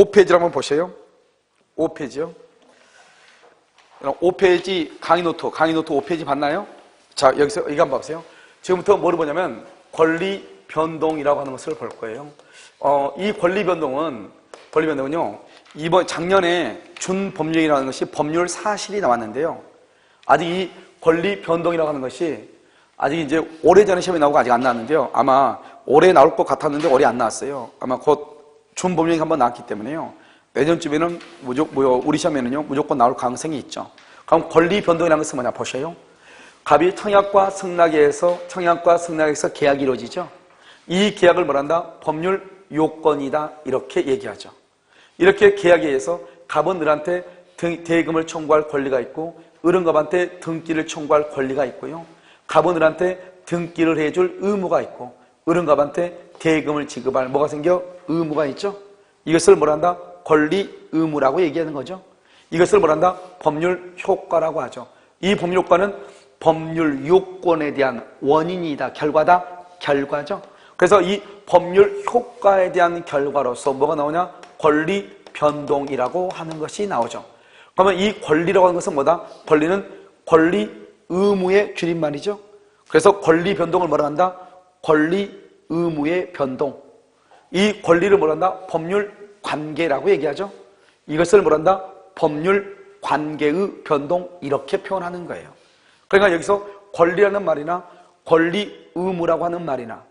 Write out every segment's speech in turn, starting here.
5페이지를 한번 보세요. 5페이지요. 5페이지 강의 노트 5페이지 봤나요? 자, 여기서 이거 한번 보세요. 지금부터 뭐를 보냐면 권리 변동이라고 하는 것을 볼 거예요. 이 권리 변동은요, 이번 작년에 준법률이라는 것이 법률 사실이 나왔는데요. 아직 이 권리 변동이라고 하는 것이 아직 이제 오래전에 시험에 나오고 아직 안 나왔는데요. 아마 올해 나올 것 같았는데 올해 안 나왔어요. 아마 곧 준법률이 한번 나왔기 때문에요. 내년쯤에는 우리 시험에는요, 무조건 나올 가능성이 있죠. 그럼 권리 변동이라는 것은 뭐냐 보셔요. 갑이 청약과 승낙에서 계약이 이루어지죠. 이 계약을 뭐란다? 법률 요건이다. 이렇게 얘기하죠. 이렇게 계약에 의해서 갑은 을한테 대금을 청구할 권리가 있고, 을은 갑한테 등기를 청구할 권리가 있고요. 갑은 을한테 등기를 해줄 의무가 있고, 을은 갑한테 대금을 지급할 뭐가 생겨? 의무가 있죠. 이것을 뭐란다? 권리 의무라고 얘기하는 거죠. 이것을 뭐란다? 법률 효과라고 하죠. 이 법률 효과는 법률 요건에 대한 원인이다. 결과죠. 그래서 이 법률 효과에 대한 결과로서 뭐가 나오냐? 권리 변동이라고 하는 것이 나오죠. 그러면 이 권리라고 하는 것은 뭐다? 권리는 권리 의무의 줄임말이죠. 그래서 권리 변동을 뭐라 한다? 권리 의무의 변동. 이 권리를 뭐라 한다? 법률 관계라고 얘기하죠. 이것을 뭐라 한다? 법률 관계의 변동, 이렇게 표현하는 거예요. 그러니까 여기서 권리라는 말이나 권리 의무라고 하는 말이나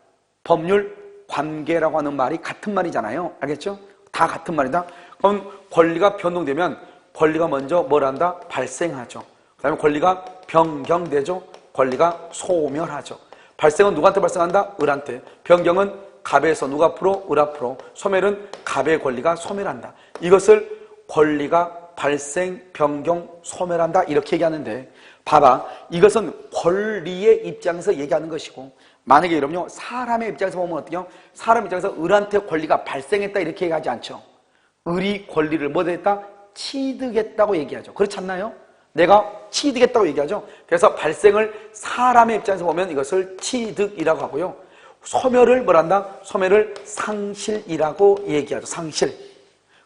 법률 관계라고 하는 말이 같은 말이잖아요. 알겠죠? 다 같은 말이다. 그럼 권리가 변동되면 권리가 먼저 뭘 한다? 발생하죠. 그 다음에 권리가 변경되죠. 권리가 소멸하죠. 발생은 누구한테 발생한다? 을한테. 변경은 갑에서 누가 앞으로? 을 앞으로. 소멸은 갑의 권리가 소멸한다. 이것을 권리가 발생, 변경, 소멸한다. 이렇게 얘기하는데, 봐봐. 이것은 권리의 입장에서 얘기하는 것이고, 만약에 여러분요, 사람의 입장에서 보면 어때요? 사람 입장에서 을한테 권리가 발생했다. 이렇게 얘기하지 않죠. 을이 권리를 뭐 했다? 취득했다고 얘기하죠. 그렇지 않나요? 내가 취득했다고 얘기하죠. 그래서 발생을 사람의 입장에서 보면 이것을 취득이라고 하고요. 소멸을 뭐란다? 소멸을 상실이라고 얘기하죠. 상실.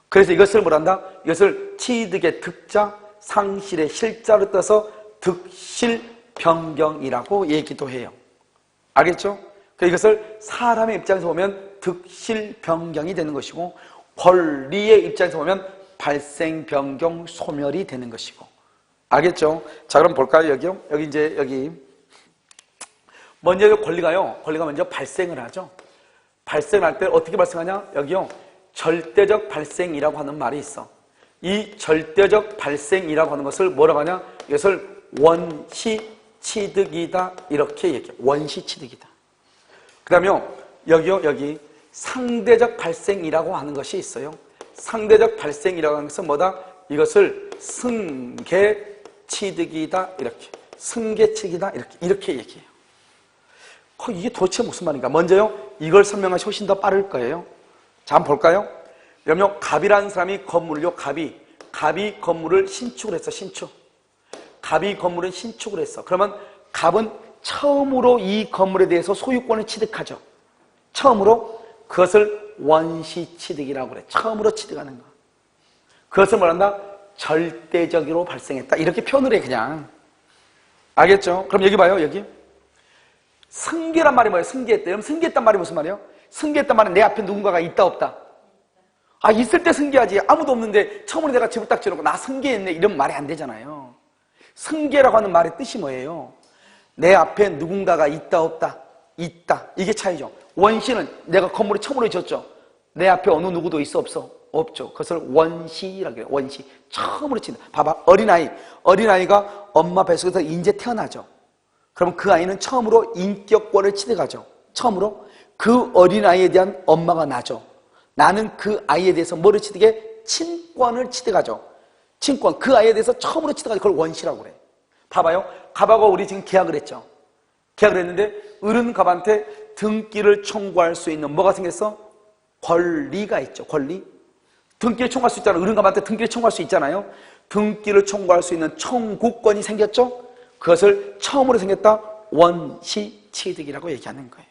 그래서 이것을 뭐란다? 이것을 취득의 득자, 상실의 실자로 떠서 득실 변경이라고 얘기도 해요. 알겠죠? 이것을 사람의 입장에서 보면 득실 변경이 되는 것이고, 권리의 입장에서 보면 발생, 변경, 소멸이 되는 것이고. 알겠죠? 자, 그럼 볼까요? 여기요? 여기. 먼저 권리가 먼저 발생을 하죠. 발생할 때 어떻게 발생하냐? 여기요. 절대적 발생이라고 하는 말이 있어. 이 절대적 발생이라고 하는 것을 뭐라고 하냐? 이것을 원시 취득이다. 이렇게 얘기해요. 원시 취득이다. 그 다음에 여기 상대적 발생이라고 하는 것이 있어요. 상대적 발생이라고 하는 것은 뭐다? 이것을 승계 취득이다. 이렇게. 승계 취득이다. 이렇게 얘기해요. 이게 도대체 무슨 말인가? 먼저요, 이걸 설명하시 훨씬 더 빠를 거예요. 자, 한번 볼까요? 여러분, 갑이라는 사람이 갑이 건물을 신축을 했어. 갑이 건물을 신축을 했어. 그러면 갑은 처음으로 이 건물에 대해서 소유권을 취득하죠. 처음으로. 그것을 원시 취득이라고 그래. 처음으로 취득하는 거. 그것을 뭐란다? 절대적으로 발생했다. 이렇게 표현을 해, 그냥. 알겠죠? 그럼 여기 봐요, 여기. 승계란 말이 뭐예요? 승계했다. 여러분, 승계했단 말이 무슨 말이에요? 승계했단 말은 내 앞에 누군가가 있다, 없다? 아, 있을 때 승계하지. 아무도 없는데 처음으로 내가 집을 딱 지어놓고 나 승계했네. 이러면 말이 안 되잖아요. 승계라고 하는 말의 뜻이 뭐예요? 내 앞에 누군가가 있다, 없다? 있다. 이게 차이죠. 원시는 내가 건물을 처음으로 지었죠. 내 앞에 어느 누구도 있어, 없어? 없죠. 그것을 원시라고 해요. 원시. 처음으로 짓는. 봐봐. 어린아이가 엄마 뱃속에서 인제 태어나죠. 그럼 그 아이는 처음으로 인격권을 취득하죠. 처음으로 그 어린아이에 대한 엄마가 나죠. 나는 그 아이에 대해서 뭐를 취득해? 친권을 취득하죠. 친권. 그 아이에 대해서 처음으로 취득하죠. 그걸 원시라고 그래. 봐봐요. 갑하고 우리 지금 계약을 했죠. 계약을 했는데 을은 갑한테 등기를 청구할 수 있는 뭐가 생겼어? 권리가 있죠. 권리. 등기를 청구할 수 있잖아요. 을은 갑한테 등기를 청구할 수 있잖아요. 등기를 청구할 수 있는 청구권이 생겼죠. 그것을 처음으로 생겼다? 원시 취득이라고 얘기하는 거예요.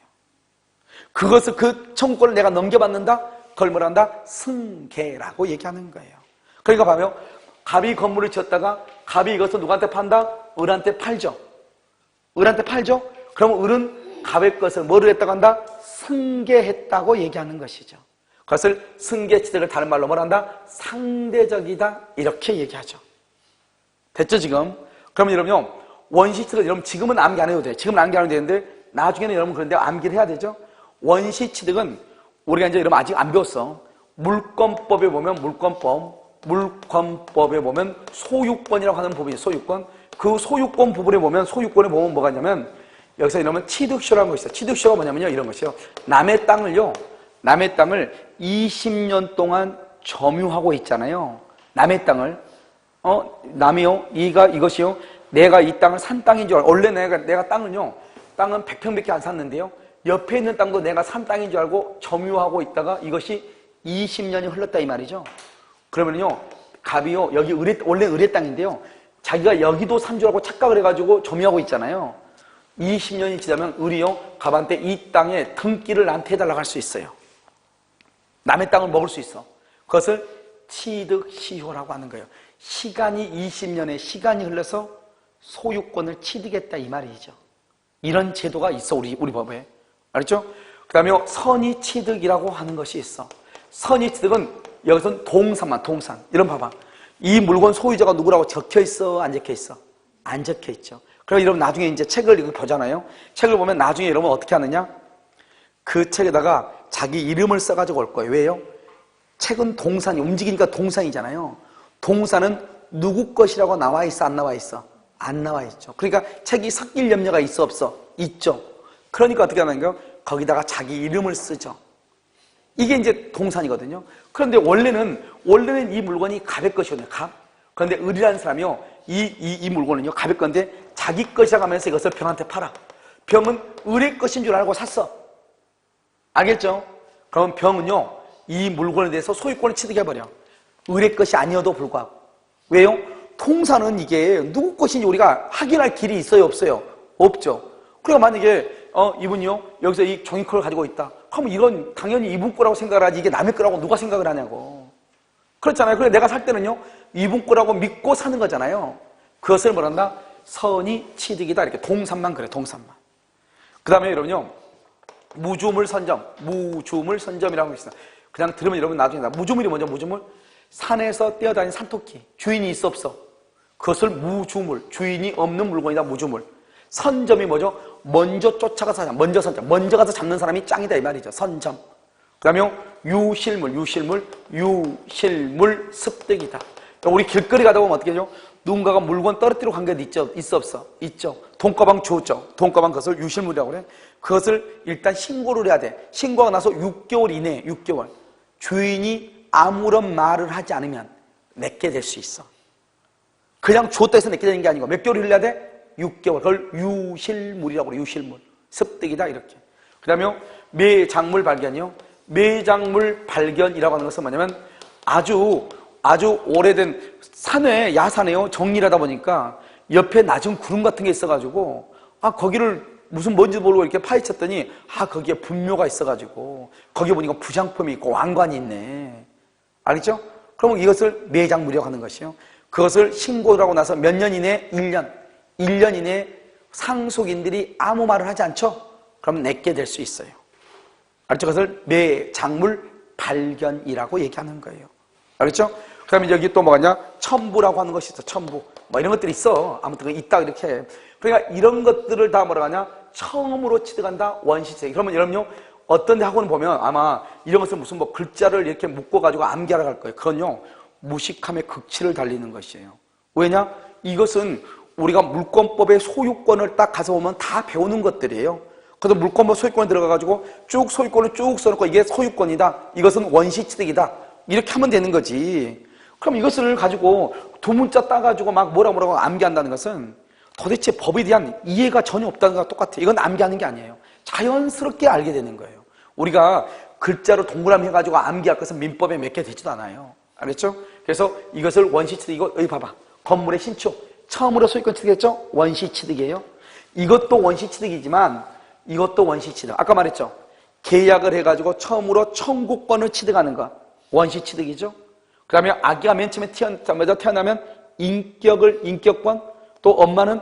그것을, 그 청구권을 내가 넘겨받는다? 그걸 뭐라 한다? 승계라고 얘기하는 거예요. 그러니까 봐요. 갑이 건물을 지었다가 갑이 이것을 누구한테 판다? 을한테 팔죠. 을한테 팔죠? 그러면 을은 갑의 것을 뭐를 했다고 한다? 승계했다고 얘기하는 것이죠. 그것을 승계치득을 다른 말로 뭐라 한다? 상대적이다 이렇게 얘기하죠. 됐죠 지금? 그러면 여러분요 원시치득은 여러분 지금은 암기 안 해도 돼. 지금은 암기 안 해도 되는데 나중에는 여러분 그런데 암기를 해야 되죠. 원시치득은 우리가 이제 여러분 아직 안 배웠어. 물권법에 보면 물권법에 보면 소유권이라고 하는 부분이 소유권. 그 소유권 부분에 보면 소유권에 보면 뭐가 있냐면 여기서 이러면 취득쇼라는 것이 있어요. 취득쇼가 뭐냐면요 이런 것이요. 남의 땅을 20년 동안 점유하고 있잖아요. 남의 땅을 남이요 이것이요 내가 이 땅을 산 땅인 줄 알고 원래 내가 땅은 100평밖에 안 샀는데요. 옆에 있는 땅도 내가 산 땅인 줄 알고 점유하고 있다가 이것이 20년이 흘렀다 이 말이죠. 그러면요 갑이요 여기 원래 을의 땅인데요. 자기가 여기도 산 줄 알고 착각을 해가지고 점유하고 있잖아요. 20년이 지나면 을이요 갑한테 이 땅에 등기를 나한테 해달라고 할 수 있어요. 남의 땅을 먹을 수 있어. 그것을 취득시효라고 하는 거예요. 시간이 20년의 시간이 흘러서 소유권을 취득했다 이 말이죠. 이런 제도가 있어 우리 법에. 알았죠? 그 다음에 선의취득이라고 하는 것이 있어. 선의취득은 여기서는 동산. 이런 봐봐. 이 물건 소유자가 누구라고 적혀 있어? 안 적혀 있어? 안 적혀 있죠. 그럼 여러분 나중에 이제 책을 이거 보잖아요. 책을 보면 나중에 여러분 어떻게 하느냐? 그 책에다가 자기 이름을 써가지고 올 거예요. 왜요? 책은 동산이 움직이니까 동산이잖아요. 동산은 누구 것이라고 나와 있어? 안 나와 있어? 안 나와 있죠. 그러니까 책이 섞일 염려가 있어? 없어? 있죠. 그러니까 어떻게 하는가요? 거기다가 자기 이름을 쓰죠. 이게 이제 동산이거든요. 그런데 원래는 이 물건이 갑의 것이거든요. 갑. 그런데 을이라는 사람이요. 이 물건은요. 갑의 건데 자기 것이라고 하면서 이것을 병한테 팔아. 병은 을의 것인 줄 알고 샀어. 알겠죠? 그럼 병은요. 이 물건에 대해서 소유권을 취득해버려. 을의 것이 아니어도 불구하고. 왜요? 통산은 이게 누구 것인지 우리가 확인할 길이 있어요? 없어요? 없죠. 그러니까 만약에 이분이요. 여기서 이 종이컵을 가지고 있다. 그럼 이건 당연히 이분 거라고 생각을 하지 이게 남의 거라고 누가 생각을 하냐고. 그렇잖아요. 그래서 내가 살 때는요. 이분 거라고 믿고 사는 거잖아요. 그것을 뭐란다? 선의취득이다. 이렇게 동산만 그래. 동산만. 그 다음에 여러분요. 무주물 선점이라고 있어요. 그냥 들으면 여러분 나중에 무주물이 뭐죠? 무주물? 산에서 뛰어다니는 산토끼. 주인이 있어 없어? 그것을 무주물. 주인이 없는 물건이다. 무주물. 선점이 뭐죠? 먼저 쫓아가서 먼저 선점. 먼저 가서 잡는 사람이 짱이다 이 말이죠. 선점. 그 다음에 유실물 습득이다. 우리 길거리 가다 보면 어떻게 하죠? 누군가가 물건 떨어뜨리고 간 게 있죠? 있어 없어? 있죠. 돈가방 주웠죠. 돈가방 그것을 유실물이라고 그래. 그것을 일단 신고를 해야 돼. 신고가 나서 6개월 이내에 6개월 주인이 아무런 말을 하지 않으면 내게 될 수 있어. 그냥 주웠다 해서 내게 되는 게 아니고 몇 개월 흘려야 돼? 6개월. 그걸 유실물이라고 그래. 유실물. 습득이다 이렇게. 그 다음에 매작물 발견이요. 매작물 발견이라고 하는 것은 뭐냐면 아주 오래된 산에 야산에요. 정리를 하다 보니까 옆에 낮은 구름 같은 게 있어가지고 거기를 무슨 뭔지 모르고 이렇게 파헤쳤더니 거기에 분묘가 있어가지고 거기에 보니까 부장품이 있고 왕관이 있네. 알겠죠? 그러면 이것을 매작물이라고 하는 것이요. 그것을 신고를 하고 나서 몇 년 이내에 1년 이내에 상속인들이 아무 말을 하지 않죠? 그럼 내게 될 수 있어요. 알겠죠? 그것을 매작물 발견이라고 얘기하는 거예요. 알겠죠? 그 다음에 여기 또 뭐가 첨부라고 하는 것이 있어. 첨부. 뭐 이런 것들이 있어. 아무튼 있다 이렇게 해. 그러니까 이런 것들을 다 뭐라고 하냐? 처음으로 취득한다. 원시책. 그러면 여러분요. 어떤 데 학원 보면 아마 이런 것을 무슨 뭐 글자를 이렇게 묶어가지고 암기하러 갈 거예요. 그건요. 무식함의 극치를 달리는 것이에요. 왜냐? 이것은 우리가 물권법의 소유권을 딱 가서 보면 다 배우는 것들이에요. 그래서 물권법 소유권에 들어가가지고 쭉 소유권을 쭉 써놓고 이게 소유권이다. 이것은 원시취득이다. 이렇게 하면 되는 거지. 그럼 이것을 가지고 두 문자 따가지고 막 뭐라고 암기한다는 것은 도대체 법에 대한 이해가 전혀 없다는 것과 똑같아요. 이건 암기하는 게 아니에요. 자연스럽게 알게 되는 거예요. 우리가 글자로 동그라미 해가지고 암기할 것은 민법에 몇 개 되지도 않아요. 알겠죠? 그래서 이것을 원시취득, 여기 봐봐. 건물의 신축. 처음으로 소유권 취득했죠? 원시취득이에요. 이것도 원시취득이지만 이것도 원시취득. 아까 말했죠? 계약을 해가지고 처음으로 청구권을 취득하는 거. 원시 취득이죠. 그 다음에 아기가 맨 처음에 태어나면 인격권, 또 엄마는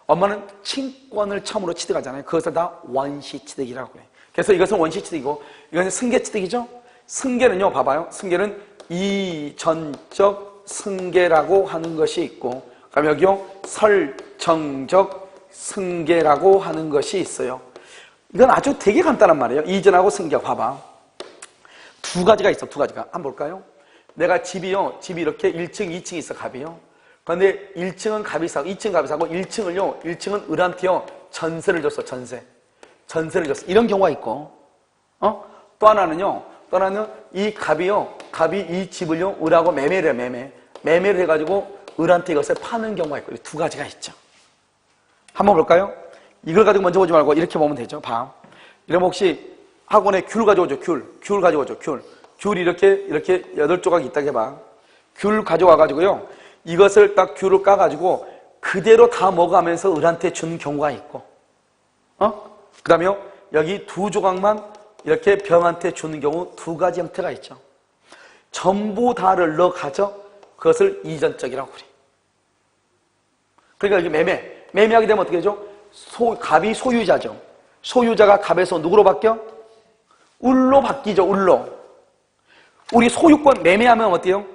엄마는 친권을 처음으로 취득하잖아요. 그것을 다 원시 취득이라고 해요. 그래서 이것은 원시 취득이고, 이것은 승계 취득이죠. 승계는요, 봐봐요. 승계는 이전적 승계라고 하는 것이 있고, 그다음에 여기요, 설정적 승계라고 하는 것이 있어요. 이건 아주 되게 간단한 말이에요. 이전하고 승계. 봐봐. 두 가지가 있어, 두 가지가. 한번 볼까요? 내가 집이 이렇게 1층, 2층이 있어, 갑이요. 그런데 1층은 갑이 사고, 2층 갑이 사고, 1층은 을한테요, 전세를 줬어, 전세를 줬어. 이런 경우가 있고, 또 하나는 이 갑이 이 집을요, 을하고 매매를 해요, 매매를 해가지고, 을한테 이것을 파는 경우가 있고, 두 가지가 있죠. 한번 볼까요? 이걸 가지고 먼저 보지 말고, 이렇게 보면 되죠, 봐. 이러면 혹시 학원에 귤 가져오죠, 귤 가져오죠, 귤 이렇게 8조각이 있다고 해봐. 귤 가져와가지고요, 이것을 딱 귤을 까가지고 그대로 다 먹어가면서 을한테 준 경우가 있고, 그 다음에요, 여기 2조각만 이렇게 병한테 주는 경우 두 가지 형태가 있죠. 전부 다를 넣어 가져, 그것을 이전적이라고 그래. 그러니까 여기 매매하게 되면 어떻게 되죠? 갑이 소유자죠. 소유자가 갑에서 누구로 바뀌어? 을로 바뀌죠, 을로. 우리 소유권 매매하면 어때요?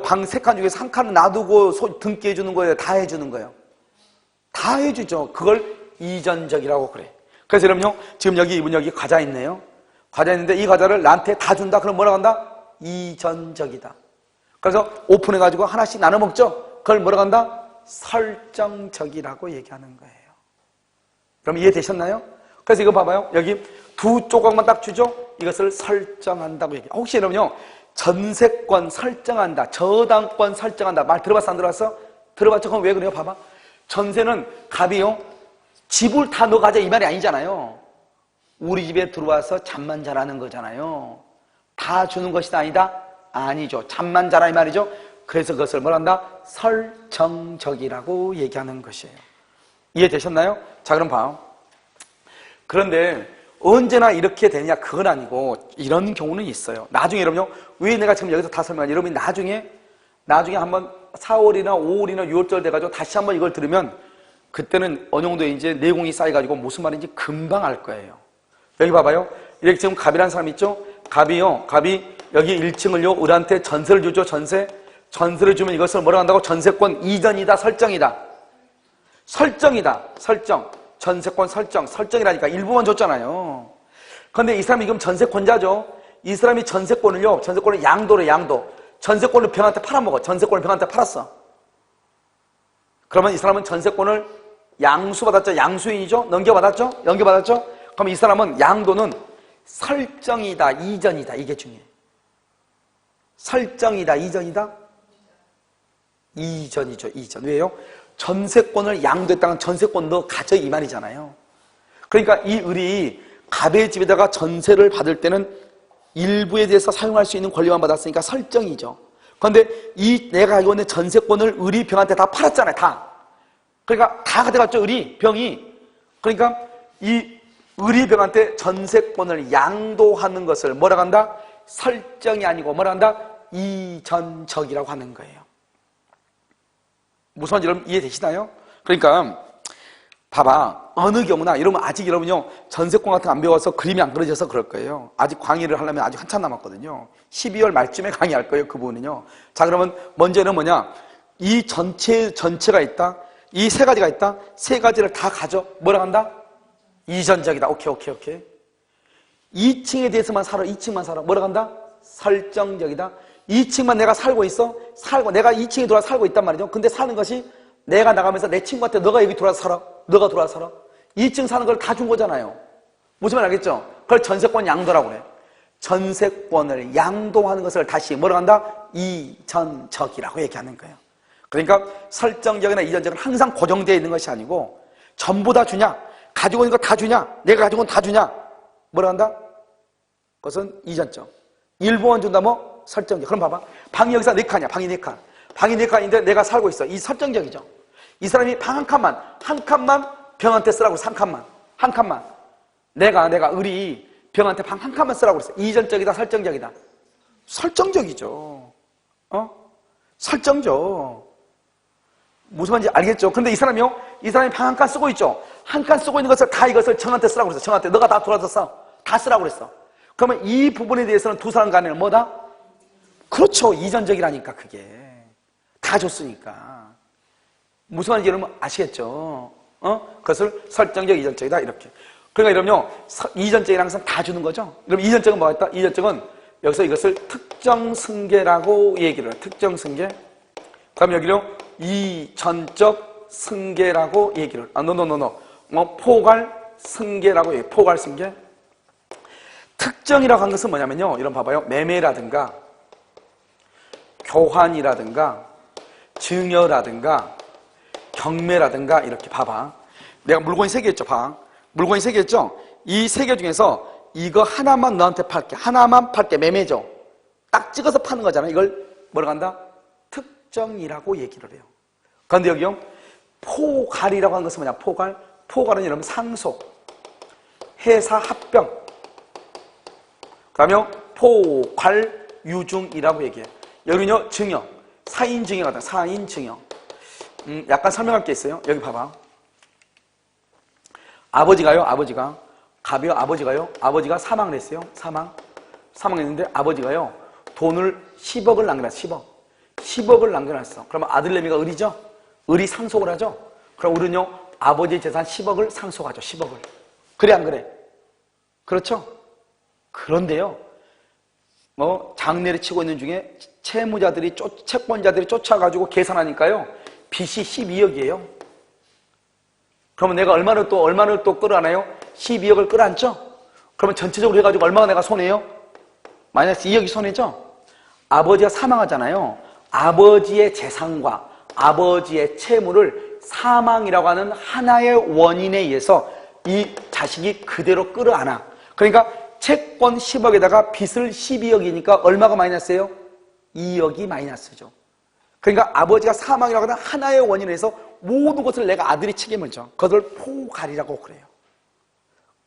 방 3칸 중에서 한 칸은 놔두고 등기 해주는 거예요? 다 해주는 거예요? 다 해주죠. 그걸 이전적이라고 그래. 그래서 여러분요, 지금 여기 과자 있네요. 과자 있는데 이 과자를 나한테 다 준다? 그럼 뭐라고 한다? 이전적이다. 그래서 오픈해가지고 하나씩 나눠 먹죠? 그걸 뭐라고 한다? 설정적이라고 얘기하는 거예요. 그럼 이해되셨나요? 그래서 이거 봐봐요. 여기 2조각만 딱 주죠? 이것을 설정한다고 얘기해요. 혹시 여러분요, 전세권 설정한다, 저당권 설정한다, 말 들어봤어, 안 들어봤어? 들어봤죠? 그럼 왜 그래요? 봐봐. 전세는 갑이요, 집을 다 너 가져, 이 말이 아니잖아요. 우리 집에 들어와서 잠만 자라는 거잖아요. 다 주는 것이 아니다? 아니죠. 잠만 자라, 이 말이죠. 그래서 그것을 뭘 한다? 설정적이라고 얘기하는 것이에요. 이해되셨나요? 자, 그럼 봐요. 그런데 언제나 이렇게 되냐? 그건 아니고 이런 경우는 있어요. 나중에 여러분요, 왜 내가 지금 여기서 다 설명하냐? 여러분이 나중에 한번 4월이나 5월이나 6월절 돼가지고 다시 한번 이걸 들으면 그때는 어느 정도 이제 내공이 쌓여가지고 무슨 말인지 금방 알 거예요. 여기 봐봐요. 이렇게 지금 갑이라는 사람 있죠? 갑이 여기 1층을요, 을한테 전세를 주죠, 전세를 주면 이것을 뭐라고 한다고? 전세권 이전이다, 설정이다. 전세권 설정이라니까. 일부만 줬잖아요. 그런데 이 사람이 지금 전세권자죠. 이 사람이 전세권을 양도래, 양도. 전세권을 병한테 팔아먹어. 전세권을 병한테 팔았어. 그러면 이 사람은 전세권을 양수받았죠. 양수인이죠. 넘겨받았죠. 그럼 이 사람은 양도는 설정이다, 이전이다. 이게 중요해. 설정이다, 이전이다? 이전이죠, 이전. 왜요? 전세권을 양도했다는 전세권 너 가져, 이 말이잖아요. 그러니까 이 을이 갑의 집에다가 전세를 받을 때는 일부에 대해서 사용할 수 있는 권리만 받았으니까 설정이죠. 그런데 이 내가 가지고 있는 전세권을 을이 병한테 다 팔았잖아요, 다. 그러니까 다 가져갔죠, 을이, 병이. 그러니까 이 을이 병한테 전세권을 양도하는 것을 뭐라고 한다? 설정이 아니고 뭐라고 한다? 이전적이라고 하는 거예요. 무슨 말인지 여러분 이해되시나요? 그러니까 봐봐, 어느 경우나 이러면 아직 여러분요, 전세권 같은 거 안 배워서 그림이 안 그려져서 그럴 거예요. 아직 강의를 하려면 아직 한참 남았거든요. 12월 말쯤에 강의할 거예요, 그 부분은요. 자, 그러면 먼저는 뭐냐? 이 전체가 있다. 이 세 가지가 있다. 세 가지를 다 가져. 뭐라고 한다? 이전적이다. 오케이. 2층에 대해서만 살아. 2층만 살아. 뭐라고 한다? 설정적이다. 2층만 내가 살고 있어. 내가 2층에 들어와서 살고 있단 말이죠. 근데 사는 것이 내가 나가면서 내 친구한테 너가 여기 들어와서 살아. 너가 들어와서 살아. 2층 사는 걸 다 준 거잖아요. 무슨 말 알겠죠? 그걸 전세권 양도라고 그래. 전세권을 양도하는 것을 다시 뭐라고 한다? 이전적이라고 얘기하는 거예요. 그러니까 설정적이나 이전적은 항상 고정되어 있는 것이 아니고 전부 다 주냐? 가지고 있는 거 다 주냐? 내가 가지고 있는 거 다 주냐? 뭐라고 한다? 그것은 이전적. 일부만 준다 뭐? 설정적. 그럼 봐봐. 방이 여기서 4칸이야. 방이 4칸. 방이 4칸인데 내가 살고 있어. 이 설정적이죠. 이 사람이 방 한 칸만 병한테 쓰라고 3칸만. 한 칸만. 내가 의리 병한테 방 한 칸만 쓰라고 그랬어. 이전적이다, 설정적이다? 설정적이죠. 설정적. 무슨 말인지 알겠죠? 그런데 이 사람이 방 한 칸 쓰고 있죠? 한 칸 쓰고 있는 것을 다 이것을 정한테 쓰라고 그랬어. 정한테. 너가 다 돌아서 써. 다 쓰라고 그랬어. 그러면 이 부분에 대해서는 두 사람 간에는 뭐다? 그렇죠. 이전적이라니까, 그게. 다 줬으니까. 무슨 말인지 여러분 아시겠죠? 그것을 설정적, 이전적이다. 이렇게. 그러니까 여러분요, 이전적이라는 것은 다 주는 거죠? 그럼 이전적은 뭐가 있다? 이전적은 여기서 이것을 특정 승계라고 얘기를 해요. 특정 승계. 그럼 여기로 이전적 승계라고 얘기를. 포괄 승계라고 얘기해요. 포괄 승계. 특정이라고 한 것은 뭐냐면요. 이런 봐봐요. 매매라든가, 교환이라든가, 증여라든가, 경매라든가, 이렇게 봐봐. 내가 물건이 3개 있죠, 봐. 물건이 3개 있죠? 이 3개 중에서 이거 하나만 너한테 팔게. 하나만 팔게. 매매죠. 딱 찍어서 파는 거잖아. 이걸 뭐라고 한다? 특정이라고 얘기를 해요. 그런데 여기요. 포괄이라고 하는 것은 뭐냐? 포괄. 포괄은 여러분 상속, 회사 합병. 그 다음에 포괄 유중이라고 얘기해요. 여기는요. 증여. 사인 증여 같은 사인 증여. 약간 설명할 게 있어요. 여기 봐봐. 아버지가요. 갑이요. 아버지가 사망을 했어요. 사망했는데 아버지가요. 돈을 10억을 남겨놨어. 10억을 남겨놨어. 그러면 아들내미가 을이죠? 을이 상속을 하죠? 그럼 을은요. 아버지의 재산 10억을 상속하죠. 10억을. 그래 안 그래? 그렇죠? 그런데요. 장례를 치고 있는 중에 채권자들이 쫓아가지고 계산하니까요. 빚이 12억이에요. 그러면 내가 얼마를 또 끌어안아요? 12억을 끌어안죠? 그러면 전체적으로 해가지고 얼마가 내가 손해요? 마이너스 2억이 손해죠? 아버지가 사망하잖아요. 아버지의 재산과 아버지의 채무를 사망이라고 하는 하나의 원인에 의해서 이 자식이 그대로 끌어안아. 그러니까 채권 10억에다가 빚을 12억이니까 얼마가 마이너스예요? 2억이 마이너스죠. 그러니까 아버지가 사망이라고 하는 하나의 원인에 의해서 모든 것을 내가 아들이 책임을 져. 그것을 포괄이라고 그래요.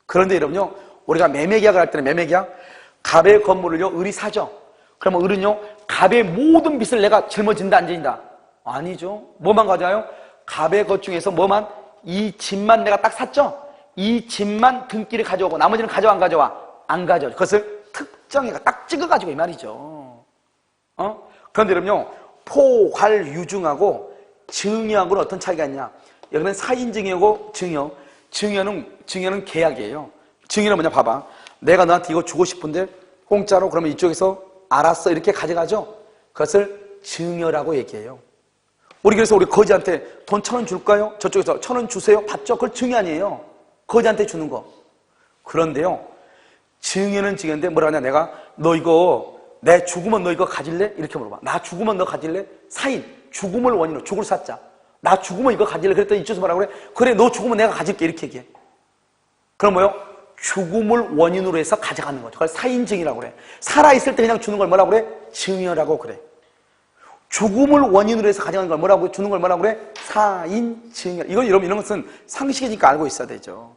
그런데 여러분요, 우리가 매매계약을 할 때는 매매계약, 갑의 건물을요, 을이 사죠. 그러면 을은요, 갑의 모든 빚을 내가 짊어진다, 안 진다? 아니죠. 뭐만 가져와요? 갑의 것 중에서 뭐만? 이 집만 내가 딱 샀죠? 이 집만 등기를 가져오고 나머지는 가져와, 안 가져와? 안 가져와. 그것을 특정해가 딱 찍어가지고 이 말이죠. 그런데 여러분요, 포괄 유중하고 증여하고는 어떤 차이가 있냐? 여기는 사인증여고 증여. 증여는 계약이에요. 증여는 뭐냐? 봐봐. 내가 너한테 이거 주고 싶은데 공짜로 그러면 이쪽에서 알았어 이렇게 가져가죠? 그것을 증여라고 얘기해요. 그래서 우리 거지한테 돈 1,000원 줄까요? 저쪽에서 1,000원 주세요. 받죠? 그걸 증여 아니에요. 거지한테 주는 거. 그런데요, 증여는 증여인데 뭐라 하냐? 내가 너 이거 내 죽으면 너 이거 가질래? 이렇게 물어봐. 나 죽으면 너 가질래? 사인. 죽음을 원인으로 죽을 샀자. 나 죽으면 이거 가질래? 그랬더니 이쪽에서 뭐라고 그래? 그래, 너 죽으면 내가 가질게. 이렇게 얘기해. 그럼 뭐요? 죽음을 원인으로 해서 가져가는 거죠. 그걸 사인증이라고 그래. 살아있을 때 그냥 주는 걸 뭐라고 그래? 증여라고 그래. 죽음을 원인으로 해서 가져가는 걸 뭐라고 주는 걸 뭐라고 그래? 사인증여. 이건 여러분 이런 것은 상식이니까 알고 있어야 되죠.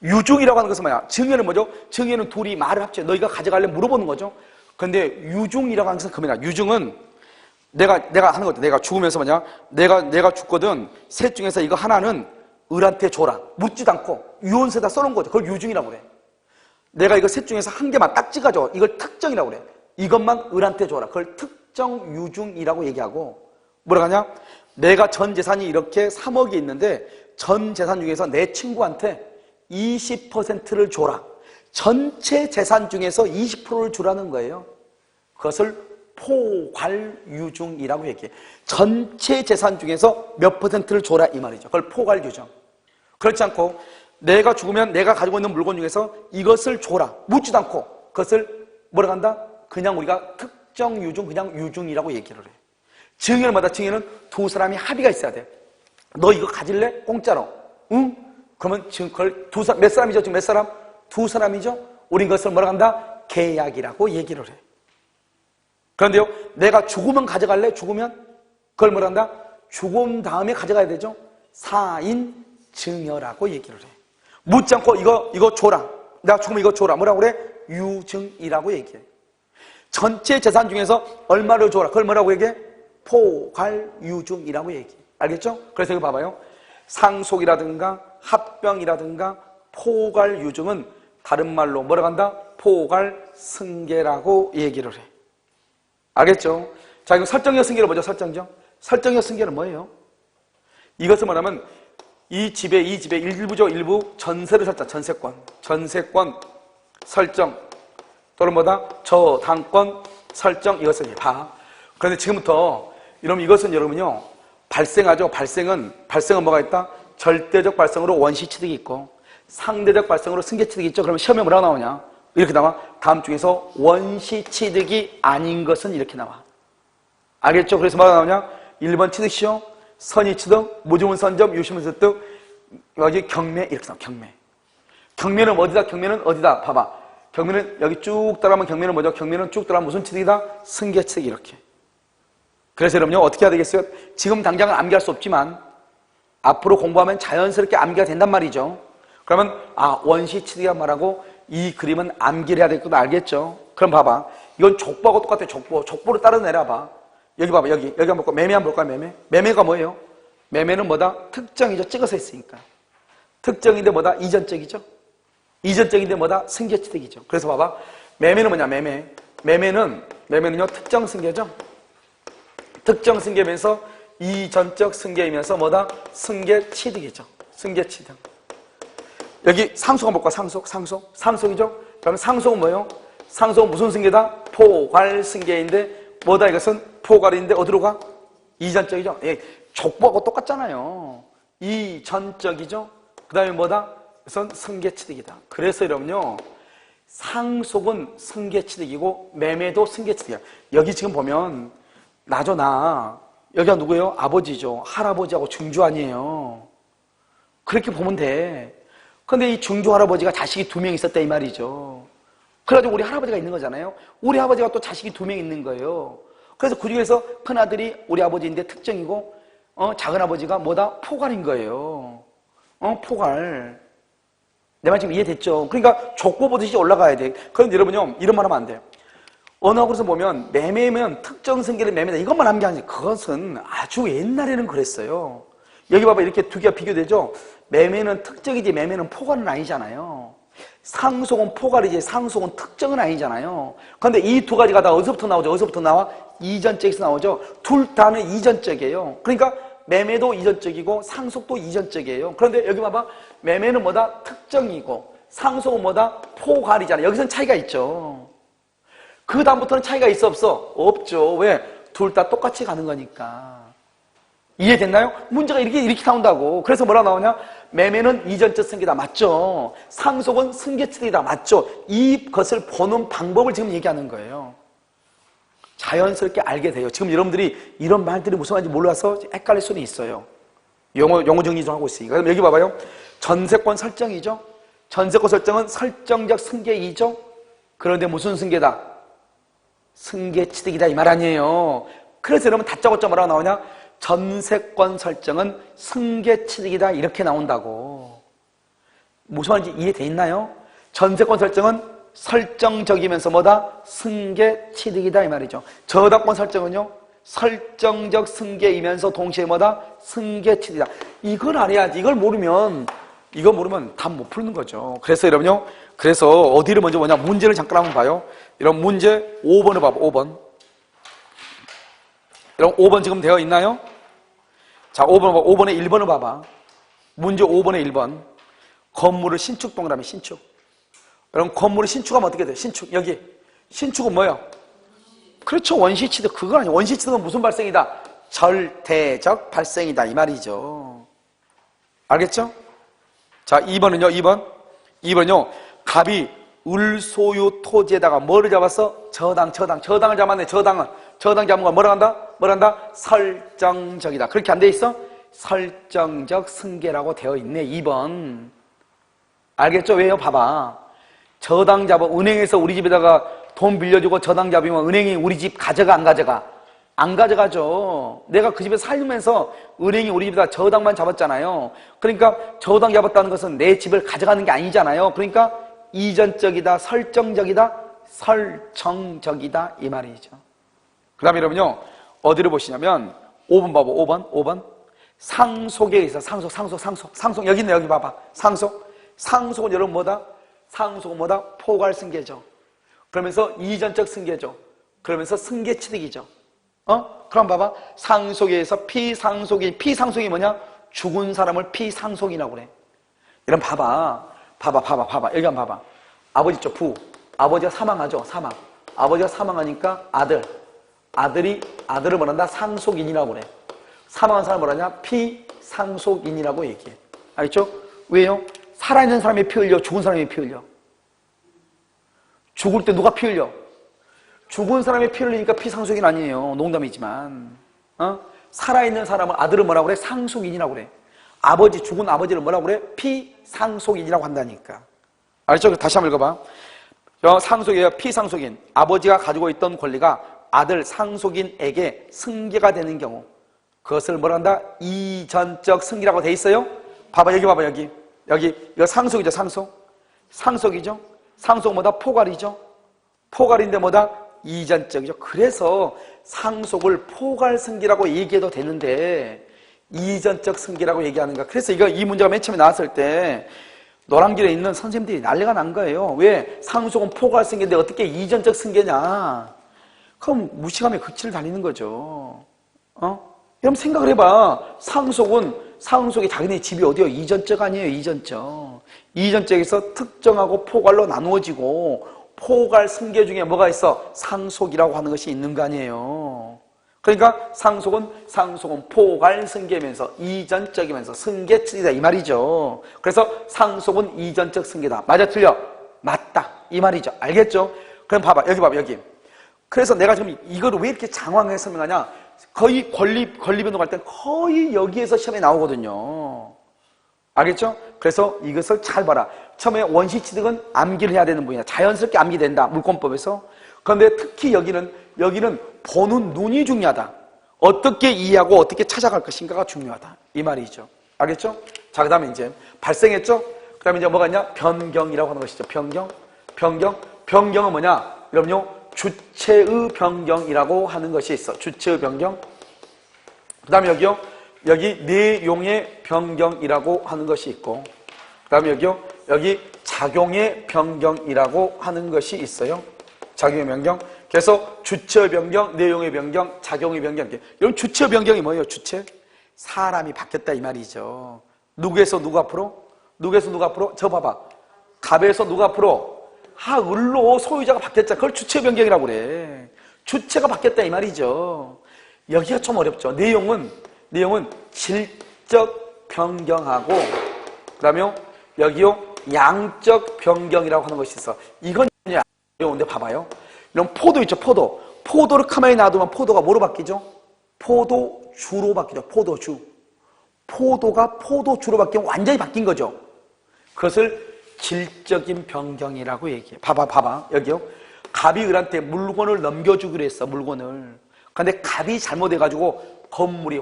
유중이라고 하는 것은 뭐야? 증여는 뭐죠? 증여는 둘이 말을 합쳐. 너희가 가져갈래? 물어보는 거죠. 근데 유중이라고 하는 것은 그겁니다. 유중은 내가 하는 거죠. 내가 죽으면서 뭐냐? 내가 죽거든. 셋 중에서 이거 하나는 을한테 줘라. 묻지도 않고 유언서에다 써놓은 거죠. 그걸 유중이라고 그래. 내가 이거 셋 중에서 한 개만 딱 찍어줘. 이걸 특정이라고 그래. 이것만 을한테 줘라. 그걸 특정 유중이라고 얘기하고 뭐라고 하냐? 내가 전 재산이 이렇게 3억이 있는데 전 재산 중에서 내 친구한테 20%를 줘라. 전체 재산 중에서 20%를 주라는 거예요. 그것을 포괄유중이라고 얘기해. 전체 재산 중에서 몇 %를 줘라 이 말이죠. 그걸 포괄유중. 그렇지 않고 내가 죽으면 내가 가지고 있는 물건 중에서 이것을 줘라. 묻지도 않고 그것을 뭐라고 한다? 그냥 우리가 특정 유중, 그냥 유중이라고 얘기를 해. 증여마다 증여는 두 사람이 합의가 있어야 돼. 너 이거 가질래? 공짜로. 응? 그러면 지금 그걸 몇 사람이죠? 지금 몇 사람? 두 사람이죠? 우린 그것을 뭐라고 한다? 계약이라고 얘기를 해. 그런데요, 내가 죽으면 가져갈래? 죽으면? 그걸 뭐라 한다? 죽음 다음에 가져가야 되죠? 사인 증여라고 얘기를 해. 묻지 않고 이거 줘라. 내가 죽으면 이거 줘라. 뭐라고 그래? 유증이라고 얘기해. 전체 재산 중에서 얼마를 줘라. 그걸 뭐라고 얘기해? 포괄유증이라고 얘기해. 알겠죠? 그래서 여기 봐봐요. 상속이라든가 합병이라든가 포괄유증은 다른 말로 뭐라고 한다? 포괄승계라고 얘기를 해. 알겠죠? 자, 이거 설정적 승계를 보죠. 설정적 승계는 뭐예요? 이것을 말하면 이 집의 일부죠. 일부 전세를 샀다. 전세권 설정 또는 뭐다? 저당권 설정. 이것을 봐. 그런데 지금부터 여러분 이것은 여러분요 발생하죠. 발생은 뭐가 있다? 절대적 발생으로 원시취득이 있고 상대적 발생으로 승계취득이 있죠. 그러면 시험에 뭐라고 나오냐? 이렇게 나와. 다음 중에서 원시취득이 아닌 것은 이렇게 나와. 알겠죠? 그래서 뭐가 나오냐? 1번 취득시효, 선의취득, 무주문선점, 유시문습득, 여기 경매 이렇게 나와. 경매는 어디다? 경매는 어디다? 봐봐. 경매는 여기 쭉 따라가면 경매는 뭐죠? 경매는 쭉 따라가면 무슨 취득이다? 승계취득 이렇게. 그래서 여러분요 어떻게 해야 되겠어요? 지금 당장은 암기할 수 없지만 앞으로 공부하면 자연스럽게 암기가 된단 말이죠. 그러면 원시취득이란 말하고 이 그림은 암기를 해야 될 것도 알겠죠? 그럼 봐봐. 이건 족보하고 똑같아. 족보를 따라 내려봐. 여기 봐봐. 여기 한번 볼까? 매매 한번 볼까요? 매매가 뭐예요? 매매는 뭐다? 특정이죠. 찍어서 했으니까. 특정인데 뭐다? 이전적이죠. 이전적인데 뭐다? 승계취득이죠. 그래서 봐봐. 매매는 뭐냐? 매매는요 특정 승계죠. 특정 승계면서 이전적 승계이면서 뭐다? 승계취득이죠. 승계취득. 여기 상속 한번 볼까? 상속이죠? 그러면 상속은 뭐예요? 상속은 무슨 승계다? 포괄승계인데 뭐다? 이것은 포괄인데 어디로 가? 이전적이죠? 예, 족보하고 똑같잖아요. 이전적이죠? 그 다음에 뭐다? 그것은 승계취득이다. 그래서 여러분요 상속은 승계취득이고 매매도 승계취득이야. 여기 지금 보면 나죠. 여기가 누구예요? 아버지죠. 할아버지하고 증조 아니에요. 그렇게 보면 돼. 근데 이 증조 할아버지가 자식이 2명 있었다 이 말이죠. 그래가지고 우리 할아버지가 있는 거잖아요. 우리 아버지가 또 자식이 2명 있는 거예요. 그래서 그 중에서 큰아들이 우리 아버지인데 특정이고 작은 아버지가 뭐다? 포괄인 거예요. 포괄. 내 말 지금 이해됐죠? 그러니까 족보 보듯이 올라가야 돼. 그런데 여러분요 이런 말 하면 안 돼요. 어느 학원에서 보면 매매면 특정 승계를 매매다 이것만 하는 게 아니지. 그것은 아주 옛날에는 그랬어요. 여기 봐봐. 이렇게 두 개가 비교되죠? 매매는 특정이지 매매는 포괄은 아니잖아요. 상속은 포괄이지 상속은 특정은 아니잖아요. 그런데 이 두 가지가 다 어디서부터 나오죠? 어디서부터 나와? 이전적에서 나오죠. 둘 다는 이전적이에요. 그러니까 매매도 이전적이고 상속도 이전적이에요. 그런데 여기 봐봐. 매매는 뭐다? 특정이고 상속은 뭐다? 포괄이잖아요. 여기서는 차이가 있죠. 그 다음부터는 차이가 있어 없어? 없죠. 왜? 둘 다 똑같이 가는 거니까. 이해됐나요? 문제가 이렇게 나온다고. 그래서 뭐라 나오냐? 매매는 이전적 승계다. 맞죠? 상속은 승계취득이다. 맞죠? 이것을 보는 방법을 지금 얘기하는 거예요. 자연스럽게 알게 돼요. 지금 여러분들이 이런 말들이 무슨 말인지 몰라서 헷갈릴 수는 있어요. 용어 정리 좀 하고 있으니까. 그럼 여기 봐봐요. 전세권 설정이죠? 전세권 설정은 설정적 승계이죠? 그런데 무슨 승계다? 승계취득이다 이 말 아니에요. 그래서 여러분 다짜고짜 뭐라고 나오냐? 전세권 설정은 승계취득이다 이렇게 나온다고. 무슨 말인지 이해돼 있나요? 전세권 설정은 설정적이면서 뭐다? 승계취득이다 이 말이죠. 저당권 설정은요? 설정적 승계이면서 동시에 뭐다? 승계취득이다. 이걸 알아야지. 이걸 모르면 답 못 푸는 거죠. 그래서 여러분요. 그래서 어디를 먼저 보냐? 문제를 잠깐 한번 봐요. 이런 문제 5번을 봐봐. 5번. 여러분 5번 지금 되어 있나요? 자, 5번에 1번을 봐봐. 문제 5번에 1번. 건물을 신축 동그라미 신축. 여러분 건물을 신축하면 어떻게 돼? 신축. 여기. 신축은 뭐예요? 그렇죠. 원시취득. 그거 아니에요. 원시취득은 무슨 발생이다? 절대적 발생이다. 이 말이죠. 알겠죠? 자, 2번은요. 2번은요. 갑이 을소유 토지에다가 뭐를 잡았어? 저당을 잡았네. 저당 잡은 거 뭐라 한다? 설정적이다. 그렇게 안 돼 있어? 설정적 승계라고 되어 있네. 2번. 알겠죠? 왜요? 봐봐. 저당 잡아 은행에서 우리 집에다가 돈 빌려주고 저당 잡으면 은행이 우리 집 가져가 안 가져가? 안 가져가죠. 내가 그 집에 살면서 은행이 우리 집에다 저당만 잡았잖아요. 그러니까 저당 잡았다는 것은 내 집을 가져가는 게 아니잖아요. 그러니까 이전적이다, 설정적이다, 설정적이다 이 말이죠. 그 다음에 여러분요 어디를 보시냐면 5번 봐봐. 5번 상속에 있어. 상속 여기 있네. 여기 봐봐. 상속은 여러분 뭐다? 상속은 뭐다? 포괄승계죠. 그러면서 이전적 승계죠. 그러면서 승계취득이죠. 그럼 봐봐. 상속에서 피상속이 뭐냐? 죽은 사람을 피상속이라고 그래. 이런 봐봐. 여기 한번 봐봐. 아버지 쪽 부. 아버지가 사망하죠. 아버지가 사망하니까 아들을 뭐란다? 상속인이라고 그래. 사망한 사람을 뭐라냐? 피상속인이라고 얘기해. 알겠죠? 왜요? 살아있는 사람이 피 흘려? 죽은 사람이 피 흘려? 죽을 때 누가 피 흘려? 죽은 사람이 피 흘리니까 피상속인 아니에요. 농담이지만. 살아있는 사람은 아들을 뭐라고 그래? 상속인이라고 그래. 죽은 아버지를 뭐라고 그래? 피상속인이라고 한다니까. 알죠? 다시 한번 읽어봐. 상속이에요. 피상속인. 아버지가 가지고 있던 권리가 아들 상속인에게 승계가 되는 경우. 그것을 뭐라 한다? 이전적 승계라고 돼 있어요. 봐봐. 여기 봐봐. 여기. 이거 상속이죠. 상속이죠. 상속 뭐다? 포괄이죠. 포괄인데 뭐다? 이전적이죠. 그래서 상속을 포괄승계라고 얘기해도 되는데 이전적 승계라고 얘기하는가. 그래서 이 문제가 맨 처음에 나왔을 때 노량길에 있는 선생님들이 난리가 난 거예요. 왜? 상속은 포괄승계인데 어떻게 이전적 승계냐. 그럼 무식함에 극치를 달리는 거죠. 여러분 생각을 해봐. 상속이 자기네 집이 어디요? 이전적 아니에요. 이전적에서 특정하고 포괄로 나누어지고 포괄 승계 중에 뭐가 있어? 상속이라고 하는 것이 있는 거 아니에요. 그러니까 상속은 포괄 승계면서 이전적이면서 승계측이다 이 말이죠. 그래서 상속은 이전적 승계다. 맞아 틀려? 맞다 이 말이죠. 알겠죠? 그럼 봐봐. 여기. 그래서 내가 지금 이거를 왜 이렇게 장황하게 설명하냐? 거의 권리 변동할 땐 거의 여기에서 시험에 나오거든요. 알겠죠? 그래서 이것을 잘 봐라. 처음에 원시취득은 암기를 해야 되는 분이야. 자연스럽게 암기된다. 물권법에서. 그런데 특히 여기는 보는 눈이 중요하다. 어떻게 이해하고 어떻게 찾아갈 것인가가 중요하다. 이 말이죠. 알겠죠? 자, 그 다음에 이제 발생했죠? 그 다음에 이제 뭐가 있냐? 변경이라고 하는 것이죠. 변경은 뭐냐? 여러분요. 주체의 변경이라고 하는 것이 있어. 주체의 변경. 그 다음에 여기 내용의 변경이라고 하는 것이 있고, 그 다음에 여기 작용의 변경이라고 하는 것이 있어요. 작용의 변경. 그래서 주체의 변경, 내용의 변경, 작용의 변경. 여러분 주체의 변경이 뭐예요? 주체? 사람이 바뀌었다 이 말이죠. 누구에서 누구 앞으로? 저 봐봐. 갑에서 누구 앞으로? 을로 소유자가 바뀌었잖아. 그걸 주체 변경이라고 그래. 주체가 바뀌었다 이 말이죠. 여기가 좀 어렵죠. 내용은 질적 변경하고 그다음에 여기요 양적 변경이라고 하는 것이 있어. 이건 어려운데 봐봐요. 이런 포도 있죠. 포도를 가만히 놔두면 포도가 뭐로 바뀌죠? 포도주로 바뀌죠. 포도가 포도주로 바뀌면 완전히 바뀐 거죠. 그것을 질적인 변경이라고 얘기해. 봐봐. 여기요. 갑이 을한테 물건을 넘겨주기로 했어. 그런데 갑이 잘못해가지고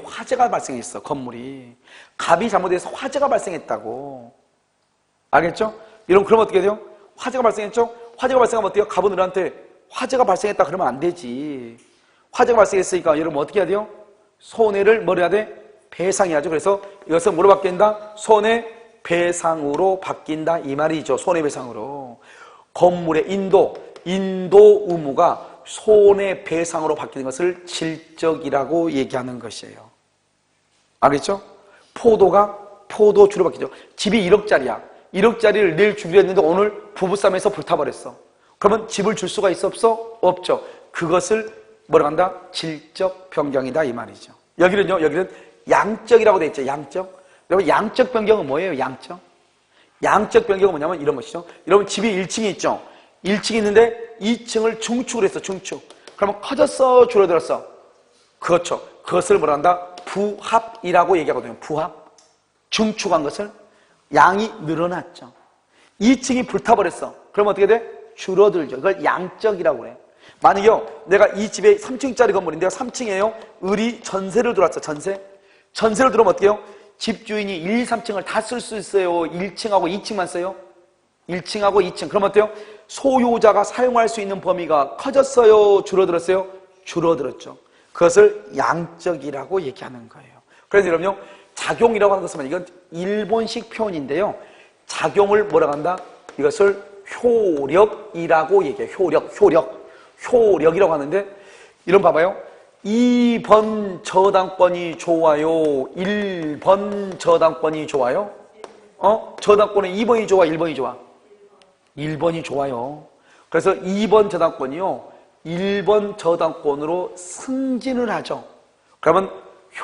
화재가 발생했어. 갑이 잘못해서 화재가 발생했다고. 알겠죠? 그럼 어떻게 돼요? 화재가 발생했죠? 화재가 발생하면 어때요? 갑은 을한테 화재가 발생했다 그러면 안 되지. 화재가 발생했으니까 여러분 어떻게 해야 돼요? 손해를 뭘 해야 돼? 배상해야죠. 그래서 이것은 뭐로 바뀐다? 손해배상으로 바뀐다 이 말이죠. 손해배상으로. 건물의 인도 의무가 손해배상으로 바뀌는 것을 질적이라고 얘기하는 것이에요. 알겠죠? 포도가 포도주로 바뀌죠. 집이 1억짜리야. 1억짜리를 내일 주기로 했는데 오늘 부부싸움에서 불타버렸어. 그러면 집을 줄 수가 있어 없어? 없죠. 그것을 뭐라고 한다? 질적 변경이다 이 말이죠. 여기는 양적이라고 돼 있죠. 여러분 양적 변경은 뭐예요? 양적 변경은 뭐냐면 이런 것이죠. 여러분 집이 1층이 있죠. 1층이 있는데 2층을 중축을 했어. 그러면 커졌어? 줄어들었어? 그렇죠. 그것을 뭐라 한다? 부합이라고 얘기하거든요. 부합. 중축한 것을 양이 늘어났죠. 2층이 불타버렸어. 그러면 어떻게 돼? 줄어들죠. 그걸 양적이라고 그래. 만약에요, 내가 이 집에 3층짜리 건물인데요, 3층이에요. 을이 전세를 들어왔어, 전세. 전세를 들어오면 어떻게 해요? 집주인이 1, 2, 3층을 다 쓸 수 있어요? 1층하고 2층만 써요? 1층하고 2층. 그럼 어때요? 소유자가 사용할 수 있는 범위가 커졌어요? 줄어들었어요? 줄어들었죠. 그것을 양적이라고 얘기하는 거예요. 그래서 여러분요, 작용이라고 하는 것은 이건 일본식 표현인데요. 작용을 뭐라고 한다? 이것을 효력이라고 얘기해요. 효력이라고 하는데, 이런 봐봐요. 2번 저당권이 좋아요? 1번 저당권이 좋아요? 저당권은 2번이 좋아, 1번이 좋아? 1번이 좋아요. 그래서 2번 저당권이요, 1번 저당권으로 승진을 하죠. 그러면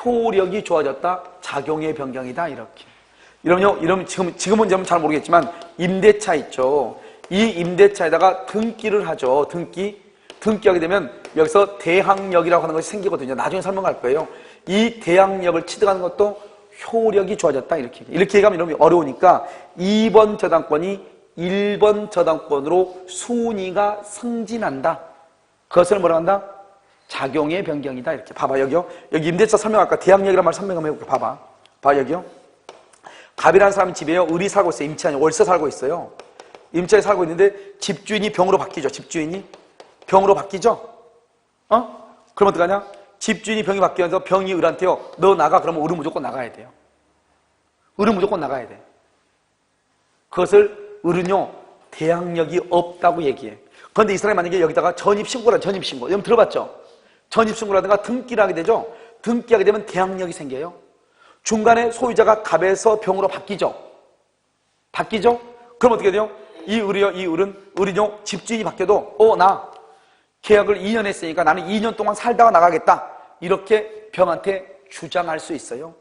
효력이 좋아졌다, 작용의 변경이다, 이렇게. 이러면 지금은 잘 모르겠지만 임대차 있죠. 이 임대차에다가 등기를 하죠. 등기하게 되면 여기서 대항력이라고 하는 것이 생기거든요. 나중에 설명할 거예요. 이 대항력을 취득하는 것도 효력이 좋아졌다, 이렇게 얘기하면 이러면 어려우니까 2번 저당권이 1번 저당권으로 순위가 승진한다. 그것을 뭐라고 한다? 작용의 변경이다, 이렇게. 봐봐, 여기요. 여기 임대차 설명할까? 대항력이라는 말 설명 한번 해볼게. 봐봐, 여기요. 갑이라는 사람이 집에요, 을이 살고 있어요. 임차 아니고 월세 살고 있어요. 임차에 살고 있는데 집주인이 병으로 바뀌죠. 집주인이 병으로 바뀌죠. 그럼 어떡하냐? 집주인이 병이 바뀌면서 병이 을한테요, 너 나가. 그러면 을은 무조건 나가야 돼요. 을은 무조건 나가야 돼. 그것을 을은요, 대항력이 없다고 얘기해. 그런데 이 사람이 만약에 여기다가 전입신고. 여러분 들어봤죠? 전입신고라든가 등기를 하게 되죠. 등기하게 되면 대항력이 생겨요. 중간에 소유자가 갑에서 병으로 바뀌죠. 그럼 어떻게 돼요? 을은요, 집주인이 바뀌어도 나 계약을 2년 했으니까 나는 2년 동안 살다가 나가겠다, 이렇게 병한테 주장할 수 있어요.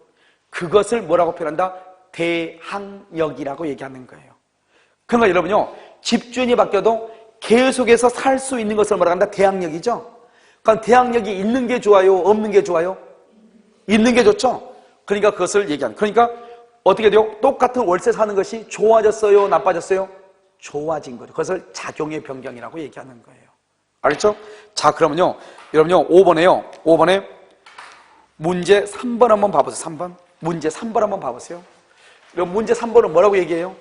그것을 뭐라고 표현한다? 대항력이라고 얘기하는 거예요. 그러니까 여러분요, 집주인이 바뀌어도 계속해서 살 수 있는 것을 뭐라고 한다? 대항력이죠. 그러니까 대항력이 있는 게 좋아요, 없는 게 좋아요? 있는 게 좋죠. 그러니까 그것을 얘기하는. 그러니까 어떻게 돼요? 똑같은 월세 사는 것이 좋아졌어요, 나빠졌어요? 좋아진 거예요. 그것을 작용의 변경이라고 얘기하는 거예요. 알겠죠? 자, 그러면요, 여러분요, 5번에 문제 3번 한번 봐보세요. 3번. 문제 3번 한번 봐보세요. 여러분, 문제 3번은 뭐라고 얘기해요?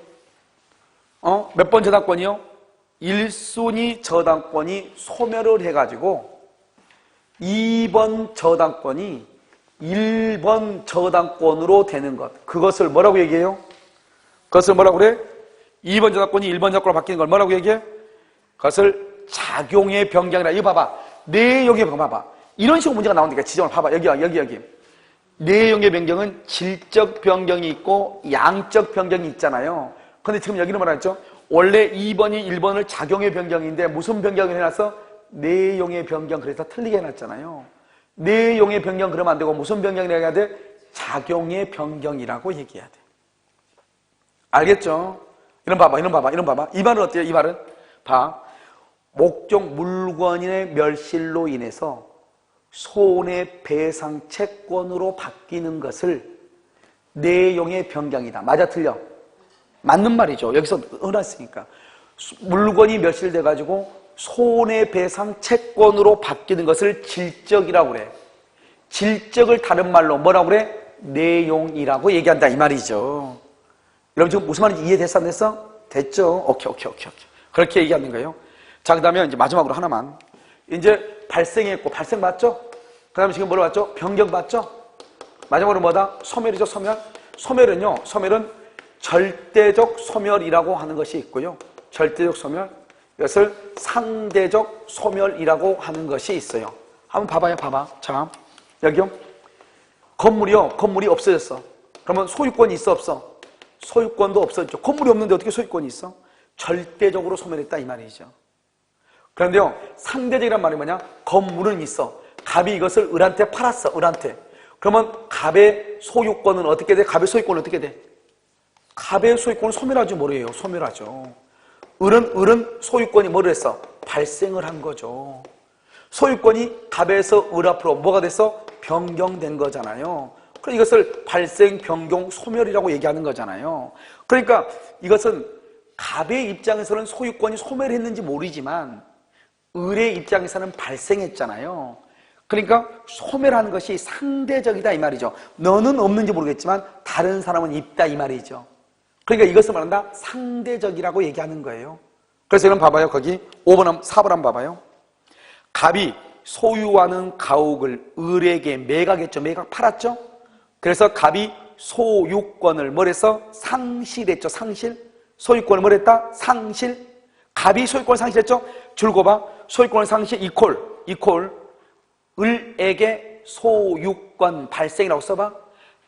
몇 번 저당권이요? 1순위 저당권이 소멸을 해가지고 2번 저당권이 1번 저당권으로 되는 것. 그것을 뭐라고 얘기해요? 그것을 뭐라고 그래? 2번 저당권이 1번 저당권으로 바뀌는 걸 뭐라고 얘기해? 그것을 작용의 변경이라. 이거 봐봐. 내용의 변경 봐봐. 이런 식으로 문제가 나오니까 지정을 봐봐. 여기. 내용의 변경은 질적 변경이 있고 양적 변경이 있잖아요. 근데 지금 여기는 뭐라 했죠? 원래 2번이 1번을 작용의 변경인데 무슨 변경을 해놨어? 내용의 변경. 그래서 틀리게 해놨잖아요. 내용의 변경 그러면 안 되고 무슨 변경이라고 해야 돼? 작용의 변경이라고 얘기해야 돼. 알겠죠? 이런 봐봐. 이 말은 어때요? 이 말은? 봐. 목적 물건의 멸실로 인해서 손해배상 채권으로 바뀌는 것을 내용의 변경이다. 맞아, 틀려? 맞는 말이죠. 여기서 흔했으니까. 물건이 멸실돼가지고 손해배상 채권으로 바뀌는 것을 질적이라고 그래. 질적을 다른 말로 뭐라고 그래? 내용이라고 얘기한다, 이 말이죠. 여러분 지금 무슨 말인지 이해됐어, 안 됐어? 됐죠? 오케이. 그렇게 얘기하는 거예요. 자, 그 다음에 이제 마지막으로 하나만. 이제 발생했고, 발생 맞죠? 그 다음에 지금 뭐로 봤죠? 변경 봤죠? 마지막으로 뭐다? 소멸이죠, 소멸. 소멸은 절대적 소멸이라고 하는 것이 있고요. 절대적 소멸. 이것을 상대적 소멸이라고 하는 것이 있어요. 한번 봐봐. 자, 여기요. 건물이 없어졌어. 그러면 소유권이 있어, 없어? 소유권도 없어졌죠. 건물이 없는데 어떻게 소유권이 있어? 절대적으로 소멸했다, 이 말이죠. 그런데요, 상대적이란 말이 뭐냐? 건물은 있어. 갑이 이것을 을한테 팔았어, 을한테. 그러면 갑의 소유권은 어떻게 돼? 갑의 소유권은 어떻게 돼? 갑의 소유권은 소멸하죠, 뭐래요? 소멸하죠. 을은 소유권이 뭐를 했어? 발생을 한 거죠. 소유권이 갑에서 을 앞으로 뭐가 됐어? 변경된 거잖아요. 그래서 이것을 발생, 변경, 소멸이라고 얘기하는 거잖아요. 그러니까 이것은 갑의 입장에서는 소유권이 소멸했는지 모르지만 을의 입장에서는 발생했잖아요. 그러니까 소멸하는 것이 상대적이다 이 말이죠. 너는 없는지 모르겠지만 다른 사람은 있다 이 말이죠. 그러니까 이것을 말한다 상대적이라고 얘기하는 거예요. 그래서 여러분 봐봐요. 거기 4번 한번 봐봐요. 갑이 소유하는 가옥을 을에게 매각했죠. 매각 팔았죠. 그래서 갑이 소유권을 뭐래서 상실했죠. 상실. 소유권을 뭐랬다? 상실. 갑이 소유권을 상실했죠. 줄거 봐. 소유권을 상실 이콜 을에게 소유권 발생이라고 써봐.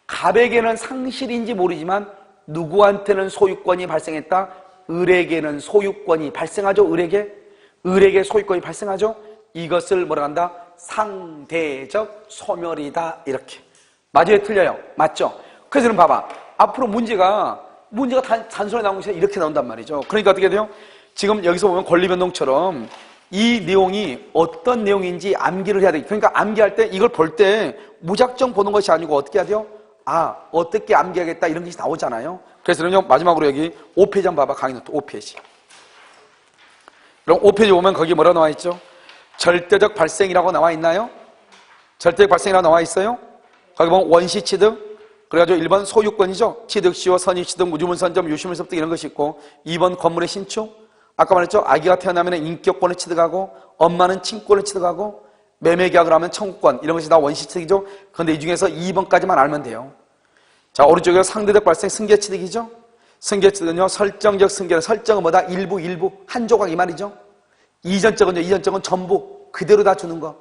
갑에게는 상실인지 모르지만 누구한테는 소유권이 발생했다? 을에게는 소유권이 발생하죠. 을에게 소유권이 발생하죠. 이것을 뭐라 한다? 상대적 소멸이다. 이렇게. 맞아요? 틀려요? 맞죠? 그래서 여러분 봐봐. 앞으로 문제가 단순하게 나오는 것이 이렇게 나온단 말이죠. 그러니까 어떻게 돼요? 지금 여기서 보면 권리변동처럼 이 내용이 어떤 내용인지 암기를 해야 돼요. 그러니까 암기할 때 이걸 볼 때 무작정 보는 것이 아니고 어떻게 해야 돼요? 어떻게 암기하겠다 이런 것이 나오잖아요. 그래서 마지막으로 여기 5페이지 한번 봐봐. 강의 노트 5페이지. 그럼 5페이지 보면 거기 뭐라 나와 있죠? 절대적 발생이라고 나와 있나요? 절대적 발생이라고 나와 있어요? 거기 보면 원시 취득, 그래가지고 1번 소유권이죠. 취득시효, 선의취득, 무주문선점, 유실물습득 이런 것이 있고 2번 건물의 신축, 아까 말했죠. 아기가 태어나면 인격권을 취득하고 엄마는 친권을 취득하고 매매계약을 하면 청구권 이런 것이 다 원시취득이죠. 그런데 이 중에서 2번까지만 알면 돼요. 자, 오른쪽에 상대적 발생 승계취득이죠. 승계취득은요. 설정적 승계는 설정은 뭐다? 일부 한 조각 이 말이죠. 이전적은 전부 그대로 다 주는 거.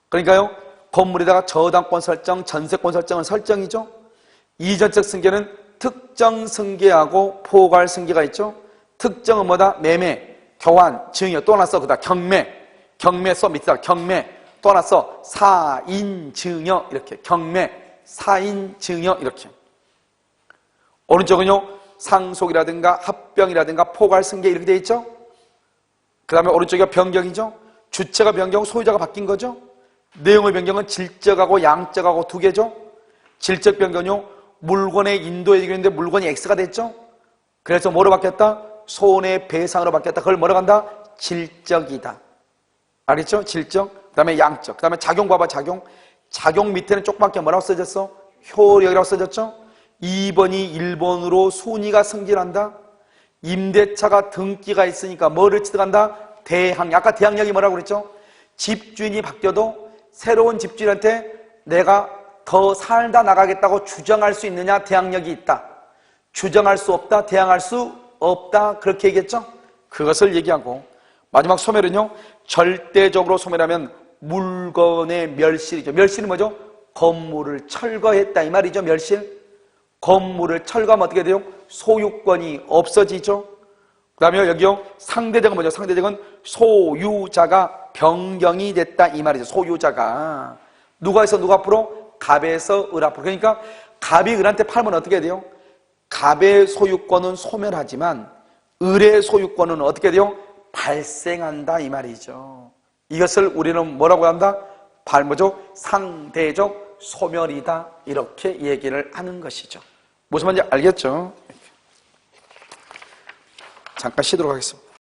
그러니까요. 건물에다가 저당권 설정, 전세권 설정은 설정이죠. 이전적 승계는 특정 승계하고 포괄 승계가 있죠. 특정은 뭐다? 매매, 교환, 증여, 또 하나 써. 그다 경매 써 밑에다 경매, 또 하나 써. 사인, 증여 이렇게 경매, 사인, 증여 이렇게. 오른쪽은요. 상속이라든가 합병이라든가 포괄 승계 이렇게 되어 있죠. 그 다음에 오른쪽이 변경이죠. 주체가 변경, 소유자가 바뀐 거죠. 내용의 변경은 질적하고 양적하고 두 개죠. 질적 변경은요. 물건의 인도에 되겠는데 물건이 X가 됐죠. 그래서 뭐로 바뀌었다? 손해배상으로 바뀌었다. 그걸 뭐라고 한다? 질적이다. 알겠죠? 질적. 그 다음에 양적. 그 다음에 작용 봐봐. 작용 밑에는 조그맣게 뭐라고 써졌어? 효력이라고 써졌죠. 2번이 1번으로 순위가 승진한다. 임대차가 등기가 있으니까 뭐를 취득한다? 대항력. 아까 대항력이 뭐라고 그랬죠? 집주인이 바뀌어도 새로운 집주인한테 내가 더 살다 나가겠다고 주장할 수 있느냐? 대항력이 있다. 주장할 수 없다. 대항할 수 없다. 그렇게 얘기했죠? 그것을 얘기하고 마지막 소멸은요. 절대적으로 소멸하면 물건의 멸실이죠. 멸실은 뭐죠? 건물을 철거했다 이 말이죠. 멸실. 건물을 철거하면 어떻게 돼요? 소유권이 없어지죠. 그 다음에 여기요. 상대적은 뭐죠? 상대적은 소유자가 변경이 됐다 이 말이죠. 소유자가 누가에서 누가 앞으로? 갑에서 을 앞으로. 그러니까 갑이 을한테 팔면 어떻게 돼요? 갑의 소유권은 소멸하지만 을의 소유권은 어떻게 돼요? 발생한다 이 말이죠. 이것을 우리는 뭐라고 한다? 뭐죠? 상대적 소멸이다 이렇게 얘기를 하는 것이죠. 무슨 말인지 알겠죠? 잠깐 쉬도록 하겠습니다.